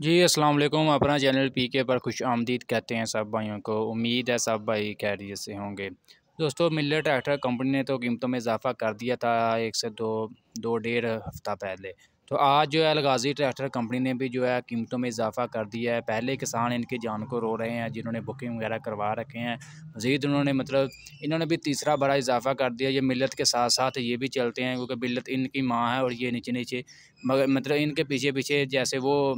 जी अस्सलाम वालेकुम। अपना चैनल पीके पर खुश आमदीद कहते हैं सब भाइयों को। उम्मीद है सब भाई खैरियत से होंगे। दोस्तों, मिलर ट्रैक्टर कंपनी ने तो कीमतों में इजाफ़ा कर दिया था एक से दो डेढ़ हफ़्ता पहले। तो आज जो है अलगाज़ी ट्रैक्टर कंपनी ने भी जो है कीमतों में इजाफ़ा कर दिया है। पहले किसान इनकी जान को रो रहे हैं जिन्होंने बुकिंग वगैरह करवा रखे हैं। मज़ीद उन्होंने इन्होंने भी तीसरा बड़ा इजाफ़ा कर दिया। ये मिलत के साथ साथ ये भी चलते हैं क्योंकि मिलत इनकी माँ है और ये नीचे नीचे मगर इनके पीछे पीछे जैसे वो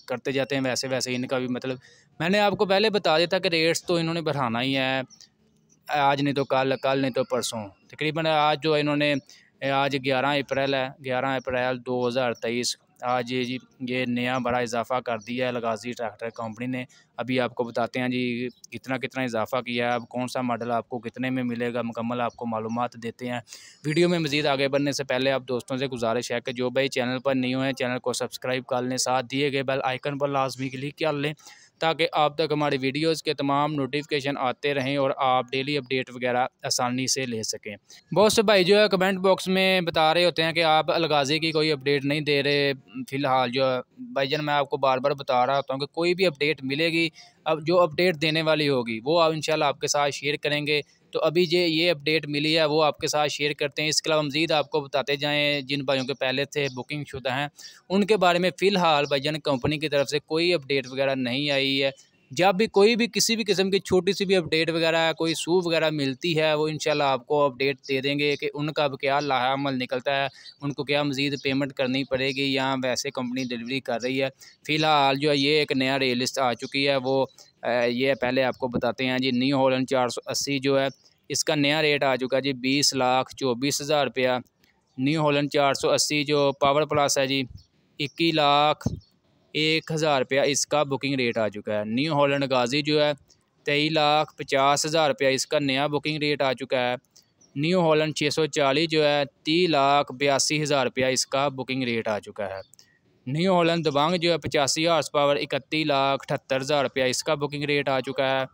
करते जाते हैं वैसे वैसे इनका भी मैंने आपको पहले बता दिया था कि रेट्स तो इन्होंने बढ़ाना ही है। आज नहीं तो कल, कल नहीं तो परसों। तकरीबन आज जो इन्होंने आज 11 अप्रैल है, 11 अप्रैल 2023। आज ये नया बड़ा इजाफ़ा कर दिया है अलगाज़ी ट्रैक्टर कंपनी ने। अभी आपको बताते हैं जी कितना कितना इजाफ़ा किया है। अब कौन सा मॉडल आपको कितने में मिलेगा, मुकम्मल आपको मालूमात देते हैं। वीडियो में मज़ीद आगे बढ़ने से पहले आप दोस्तों से गुजारिश है कि जो भाई चैनल पर नहीं हुए चैनल को सब्सक्राइब कर लें, साथ दिए गए बेल आइकन पर लाजमी क्लिक कर लें ताकि आप तक हमारी वीडियोज़ के तमाम नोटिफिकेशन आते रहें और आप डेली अपडेट वगैरह आसानी से ले सकें। बहुत से भाई जो है कमेंट बॉक्स में बता रहे होते हैं कि आप अलगाज़ी की कोई अपडेट नहीं दे रहे। फ़िलहाल जो है भाईजान मैं आपको बार बार बता रहा होता हूँ कि कोई भी अपडेट मिलेगी, अब जो अपडेट देने वाली होगी वो आप इंशाल्लाह आपके साथ शेयर करेंगे। तो अभी ये अपडेट मिली है वो आपके साथ शेयर करते हैं। इसके अलावा मज़ीद आपको बताते जाएँ जिन भाइयों के पहले से बुकिंग शुदा हैं उनके बारे में फ़िलहाल भाईजान कंपनी की तरफ से कोई अपडेट वगैरह नहीं आई है। जब भी कोई भी किसी भी किस्म की छोटी सी भी अपडेट वगैरह कोई सूह वगैरह मिलती है वो इंशाल्लाह आपको अपडेट दे देंगे कि उनका अब क्या लाहेअमल निकलता है, उनको क्या मज़ीद पेमेंट करनी पड़ेगी या वैसे कंपनी डिलीवरी कर रही है। फ़िलहाल जो है ये एक नया रेट लिस्ट आ चुकी है वो ये पहले आपको बताते हैं जी। न्यू हॉलैंड 480 जो है इसका नया रेट आ चुका है जी 20,24,000 रुपया। न्यू हॉलैंड 480 जो पावर प्लस है जी 21,01,000 रुपया इसका बुकिंग रेट आ चुका है। न्यू हॉलैंड गाज़ी जो है 23,50,000 रुपया इसका नया बुकिंग रेट आ चुका है। न्यू हॉलैंड 640 जो है 30,82,000 रुपया इसका बुकिंग रेट आ चुका है। न्यू हॉलैंड दबंग जो है 85 हॉर्स पावर 31,78,000 रुपया इसका बुकिंग रेट आ चुका है।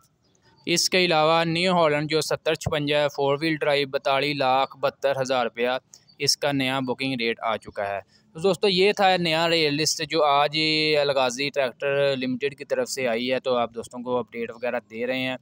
इसके अलावा न्यू हॉलैंड जो 7056 फोर व्हील ड्राइव 42,72,000 रुपया इसका नया बुकिंग रेट आ चुका है। तो दोस्तों ये था नया रेट लिस्ट जो आज ये अलगाज़ी ट्रैक्टर लिमिटेड की तरफ से आई है। तो आप दोस्तों को अपडेट वगैरह दे रहे हैं।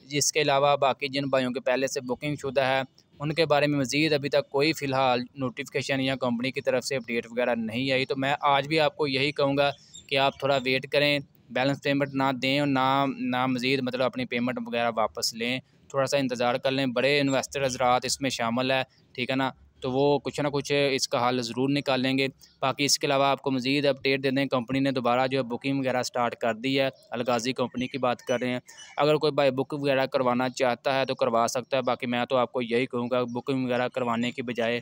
जिसके अलावा बाकी जिन भाइयों के पहले से बुकिंग शुदा है उनके बारे में मज़ीद अभी तक कोई फ़िलहाल नोटिफिकेशन या कंपनी की तरफ से अपडेट वगैरह नहीं आई। तो मैं आज भी आपको यही कहूँगा कि आप थोड़ा वेट करें, बैलेंस पेमेंट ना दें और ना मज़ीद अपनी पेमेंट वगैरह वापस लें। थोड़ा सा इंतज़ार कर लें। बड़े इन्वेस्टर हज़रात इसमें शामिल है, ठीक है ना, तो वो कुछ ना कुछ इसका हल ज़रूर निकालेंगे। बाकी इसके अलावा आपको मज़ीद अपडेट दे दें, कंपनी ने दोबारा जो है बुकिंग वगैरह स्टार्ट कर दी है। अलगाज़ी कंपनी की बात कर रहे हैं। अगर कोई भाई बुक वगैरह करवाना चाहता है तो करवा सकता है। बाकी मैं तो आपको यही कहूँगा बुकिंग वगैरह करवाने की बजाय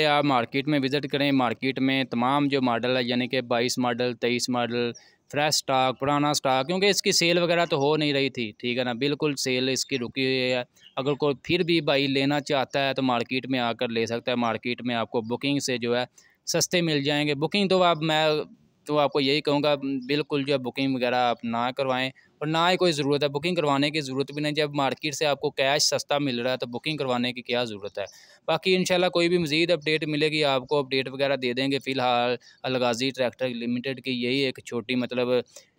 आप मार्केट में विज़िट करें। मार्केट में तमाम जो मॉडल है यानी कि 22 मॉडल, 23 मॉडल, फ्रेश स्टॉक, पुराना स्टॉक, क्योंकि इसकी सेल वगैरह तो हो नहीं रही थी, ठीक है ना, बिल्कुल सेल इसकी रुकी हुई है। अगर कोई फिर भी भाई लेना चाहता है तो मार्केट में आकर ले सकता है। मार्केट में आपको बुकिंग से जो है सस्ते मिल जाएंगे। बुकिंग तो मैं तो आपको यही कहूँगा बिल्कुल जो है बुकिंग वगैरह आप ना करवाएं और ना ही कोई ज़रूरत है। बुकिंग करवाने की ज़रूरत भी नहीं। जब मार्केट से आपको कैश सस्ता मिल रहा है तो बुकिंग करवाने की क्या ज़रूरत है। बाकी इंशाल्लाह कोई भी मज़ीद अपडेट मिलेगी आपको अपडेट वगैरह दे देंगे। फ़िलहाल अलगाज़ी ट्रैक्टर लिमिटेड की यही एक छोटी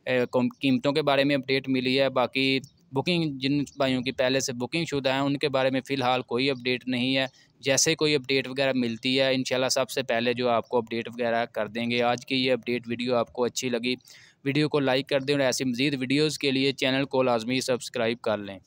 कीमतों के बारे में अपडेट मिली है। बाकी बुकिंग जिन भाइयों की पहले से बुकिंग शुदा हैं उनके बारे में फ़िलहाल कोई अपडेट नहीं है। जैसे कोई अपडेट वगैरह मिलती है इंशाल्लाह सबसे पहले जो आपको अपडेट वगैरह कर देंगे। आज की ये अपडेट वीडियो आपको अच्छी लगी, वीडियो को लाइक कर दें और ऐसी मज़ीद वीडियोज़ के लिए चैनल को लाजमी सब्सक्राइब कर लें।